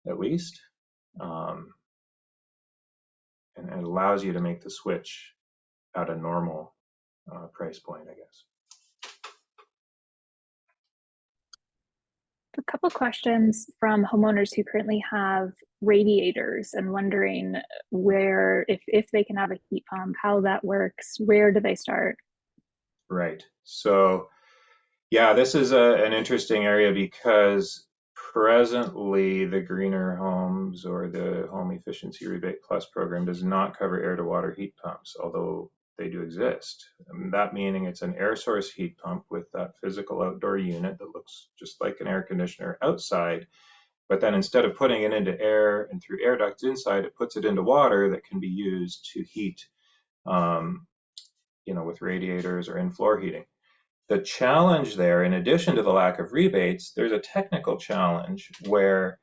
at least, and it allows you to make the switch at a normal price point, I guess. A couple questions from homeowners who currently have radiators and wondering where, if they can have a heat pump, how that works, where do they start? Right. So, yeah, this is an interesting area because presently the Greener Homes or the Home Efficiency Rebate Plus program does not cover air to water heat pumps, although they do exist. That meaning it's an air source heat pump with that physical outdoor unit that looks just like an air conditioner outside, but then instead of putting it into air and through air ducts inside, it puts it into water that can be used to heat, with radiators or in-floor heating. The challenge there, in addition to the lack of rebates, there's a technical challenge where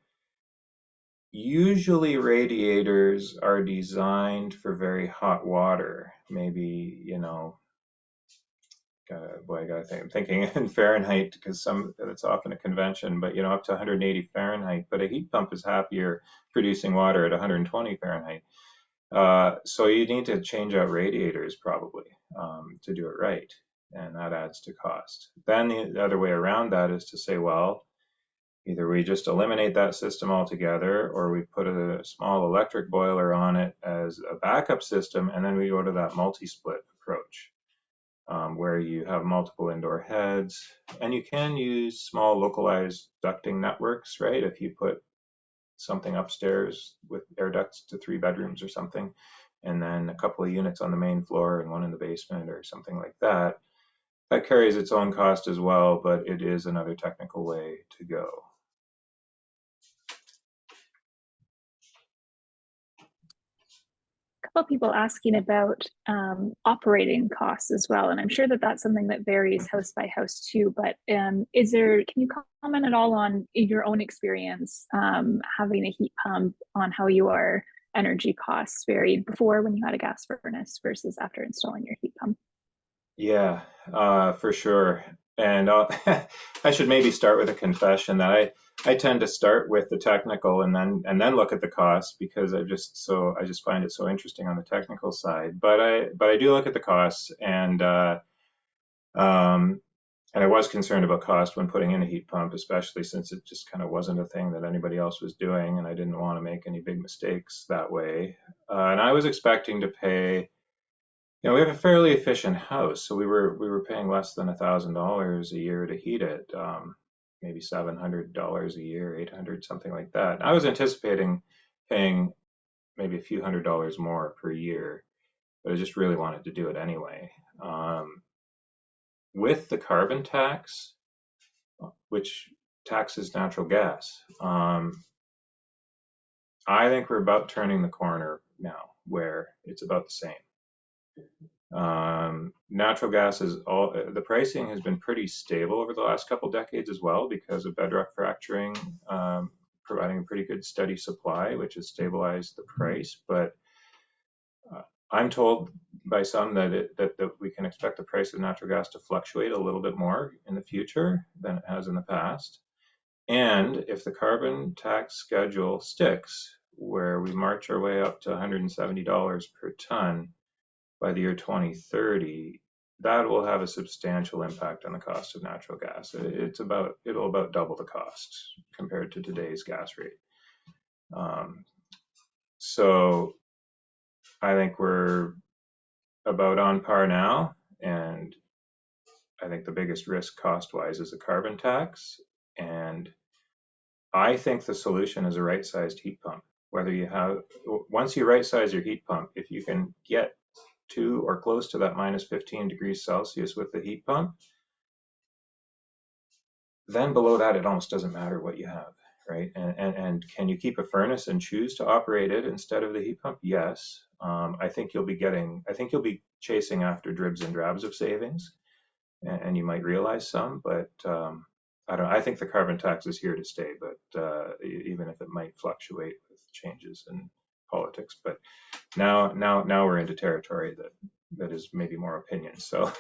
usually radiators are designed for very hot water. Maybe, I'm thinking in Fahrenheit because it's often a convention, but up to 180 Fahrenheit. But a heat pump is happier producing water at 120 Fahrenheit. So you need to change out radiators probably to do it right, and that adds to cost. Then the other way around that is to say, well, either we just eliminate that system altogether, or we put a small electric boiler on it as a backup system, and then we go to that multi-split approach, where you have multiple indoor heads, and you can use small localized ducting networks, right? If you put something upstairs with air ducts to 3 bedrooms or something, and then a couple of units on the main floor and one in the basement or something like that. That carries its own cost as well, but it is another technical way to go. A couple of people asking about operating costs as well, and I'm sure that that's something that varies house by house too. But can you comment at all on your own experience having a heat pump, on how your energy costs varied before when you had a gas furnace versus after installing your heat pump? Yeah, for sure. And I should maybe start with a confession that I tend to start with the technical and then look at the costs, because I just find it so interesting on the technical side. But I do look at the costs, and I was concerned about cost when putting in a heat pump, especially since it just kind of wasn't a thing that anybody else was doing, and I didn't want to make any big mistakes that way. And I was expecting to pay. We have a fairly efficient house, so we were paying less than $1,000 a year to heat it, maybe $700 a year, 800, something like that. I was anticipating paying maybe a few $100s more per year, but I just really wanted to do it anyway. With the carbon tax, which taxes natural gas, I think we're about turning the corner now, where it's about the same. Natural gas the pricing has been pretty stable over the last couple decades as well, because of bedrock fracturing providing a pretty good steady supply, which has stabilized the price. But I'm told by some that we can expect the price of natural gas to fluctuate a little bit more in the future than it has in the past. And if the carbon tax schedule sticks, where we march our way up to $170 per ton by the year 2030, that will have a substantial impact on the cost of natural gas. It'll about double the cost compared to today's gas rate. So I think we're about on par now, and I think the biggest risk cost-wise is the carbon tax. And I think the solution is a right-sized heat pump. Once you right-size your heat pump, if you can get to or close to that minus 15 degrees Celsius with the heat pump, then below that, it almost doesn't matter what you have, right? And can you keep a furnace and choose to operate it instead of the heat pump? Yes. I think you'll be chasing after dribs and drabs of savings, and you might realize some, but I think the carbon tax is here to stay, but even if it might fluctuate with changes in politics. But now we're into territory that is maybe more opinion. So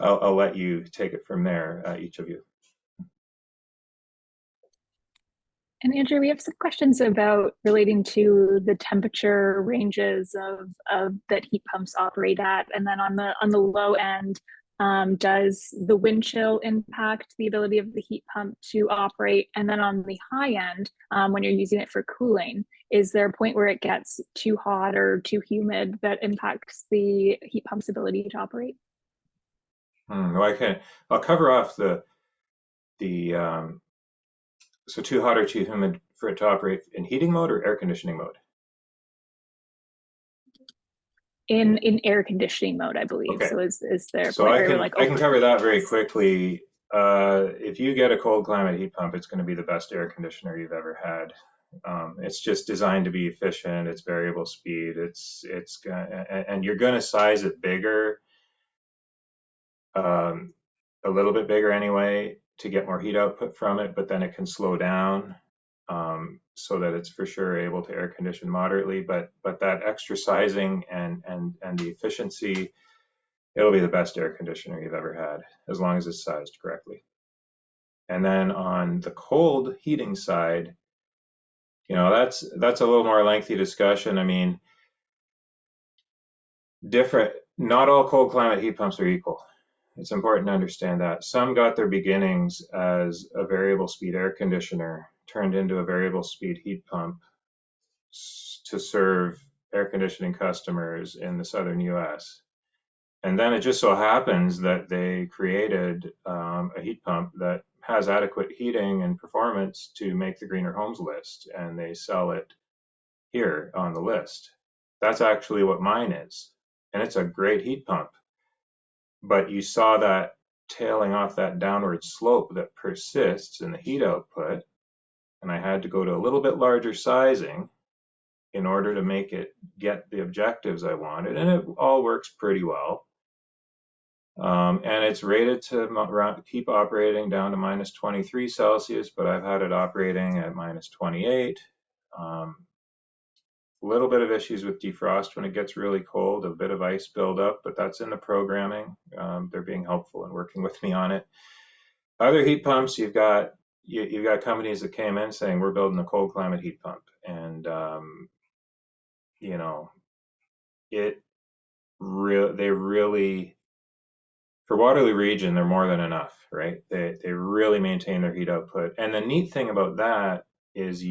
I'll let you take it from there, each of you. And Andrew, we have some questions about relating to the temperature ranges of that heat pumps operate at, and then on the low end, does the wind chill impact the ability of the heat pump to operate? And then on the high end, when you're using it for cooling, is there a point where it gets too hot or too humid that impacts the heat pump's ability to operate? Well, I'll cover off the so too hot or too humid for it to operate in heating mode or air conditioning mode? In air conditioning mode, I believe. Okay. So is there a So point I where can you're like, I can cover that very quickly. If you get a cold climate heat pump, it's going to be the best air conditioner you've ever had. It's just designed to be efficient. It's variable speed. And you're going to size it bigger, a little bit bigger anyway, to get more heat output from it. But then it can slow down, so that it's for sure able to air condition moderately. But that extra sizing and the efficiency, it'll be the best air conditioner you've ever had, as long as it's sized correctly. And then on the cold heating side, that's a little more lengthy discussion. I mean, not all cold climate heat pumps are equal. It's important to understand that. Some got their beginnings as a variable speed air conditioner, turned into a variable speed heat pump to serve air conditioning customers in the southern US. And then it just so happens that they created a heat pump that has adequate heating and performance to make the Greener Homes list, and they sell it here on the list. That's actually what mine is, and it's a great heat pump. But you saw that tailing off, that downward slope that persists in the heat output, and I had to go to a little bit larger sizing in order to make it get the objectives I wanted, and it all works pretty well. And it's rated to keep operating down to minus 23 Celsius, but I've had it operating at minus 28. A little bit of issues with defrost when it gets really cold, a bit of ice buildup, but that's in the programming. They're being helpful and working with me on it. Other heat pumps, you've got companies that came in saying we're building a cold climate heat pump, and they really, for Waterloo region, they're more than enough, right? They really maintain their heat output. And the neat thing about that is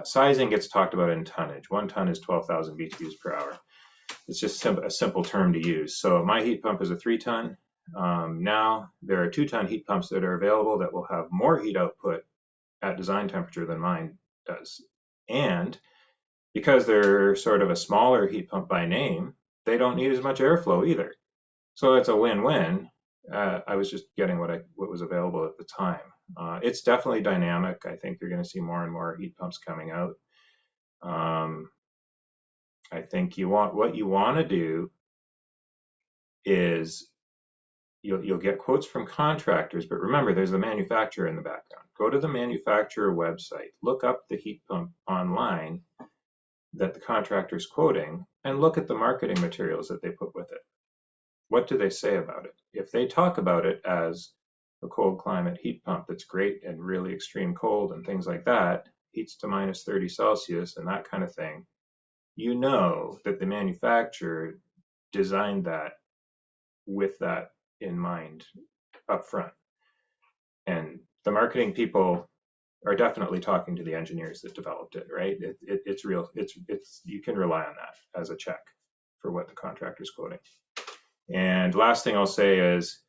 sizing gets talked about in tonnage. 1 ton is 12,000 BTUs per hour. It's just a simple term to use. So my heat pump is a 3 ton. Now there are 2 ton heat pumps that are available that will have more heat output at design temperature than mine does. And because they're sort of a smaller heat pump by name, they don't need as much airflow either. So it's a win-win. I was just getting what was available at the time. It's definitely dynamic. I think you're going to see more and more heat pumps coming out. I think what you want to do is you'll get quotes from contractors, but remember, there's the manufacturer in the background. Go to the manufacturer website, look up the heat pump online that the contractor's quoting, and look at the marketing materials that they put with it. What do they say about it? If they talk about it as a cold climate heat pump that's great and really extreme cold and things like that, heats to minus 30 Celsius and that kind of thing, you know that the manufacturer designed that with that in mind up front. And the marketing people are definitely talking to the engineers that developed it, right? It's real. It's you can rely on that as a check for what the contractor's quoting. And last thing I'll say is,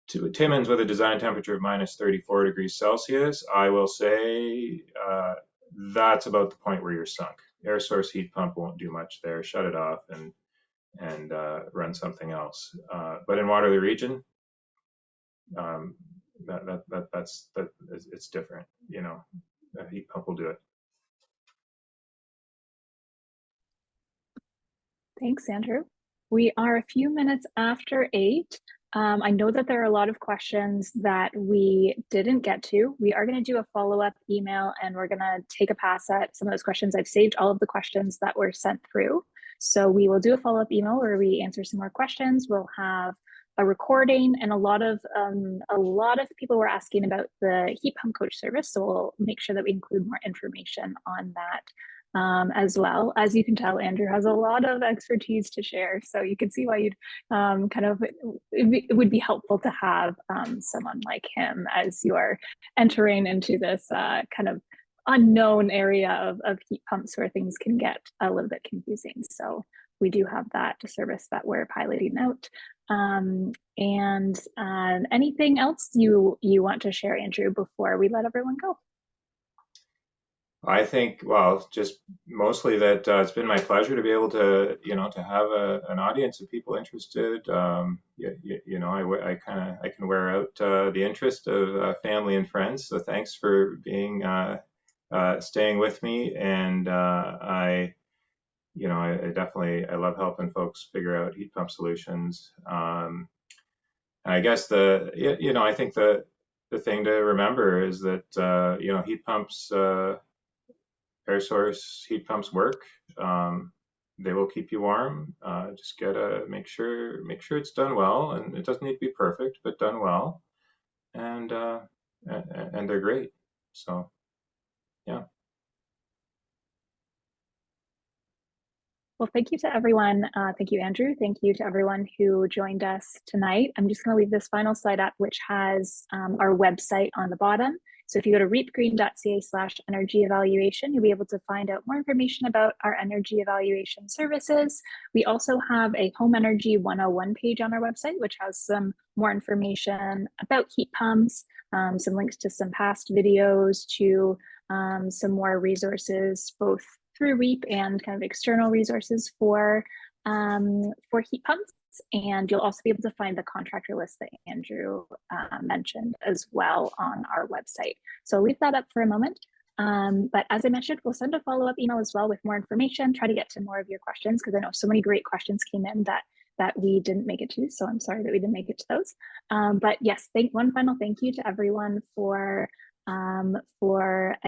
to Timmins with a design temperature of minus 34 degrees Celsius, I will say that's about the point where you're sunk. Air source heat pump won't do much there. Shut it off and run something else. But in Waterloo region, it's different. You know, a heat pump will do it. Thanks, Andrew. We are a few minutes after 8. I know that there are a lot of questions that we didn't get to. We are going to do a follow-up email and we're going to take a pass at some of those questions. I've saved all of the questions that were sent through. So we will do a follow-up email where we answer some more questions. We'll have a recording, and a lot of people were asking about the heat pump coach service. So we'll make sure that we include more information on that. As well. As you can tell, Andrew has a lot of expertise to share, so you can see why you'd it would be helpful to have someone like him as you are entering into this kind of unknown area of heat pumps where things can get a little bit confusing. So we do have that service that we're piloting out. And anything else you want to share, Andrew, before we let everyone go? I think, well, just mostly that it's been my pleasure to be able to, to have an audience of people interested. I can wear out the interest of family and friends. So thanks for being staying with me, and I love helping folks figure out heat pump solutions. I guess I think the thing to remember is that heat pumps. Air source heat pumps work. They will keep you warm. Just gotta make sure it's done well, and it doesn't need to be perfect, but done well. And they're great. So, yeah. Well, thank you to everyone. Thank you, Andrew. Thank you to everyone who joined us tonight. I'm just going to leave this final slide up, which has our website on the bottom. So if you go to reepgreen.ca/energy evaluation, you'll be able to find out more information about our energy evaluation services. We also have a Home Energy 101 page on our website, which has some more information about heat pumps, some links to some past videos, to some more resources, both through Reep and kind of external resources for heat pumps. And you'll also be able to find the contractor list that Andrew mentioned as well on our website. So I'll leave that up for a moment. But as I mentioned, we'll send a follow-up email as well with more information, try to get to more of your questions, because I know so many great questions came in that we didn't make it to. So I'm sorry that we didn't make it to those. But yes, one final thank you to everyone for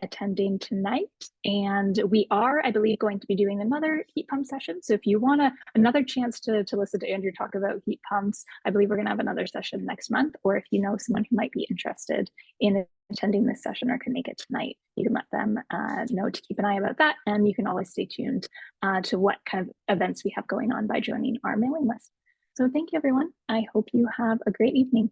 attending tonight. And we are, I believe, going to be doing another heat pump session. So if you want another chance to listen to Andrew talk about heat pumps, I believe we're going to have another session next month. Or if you know someone who might be interested in attending this session or can make it tonight, you can let them know to keep an eye about that. And you can always stay tuned to what kind of events we have going on by joining our mailing list. So thank you, everyone. I hope you have a great evening.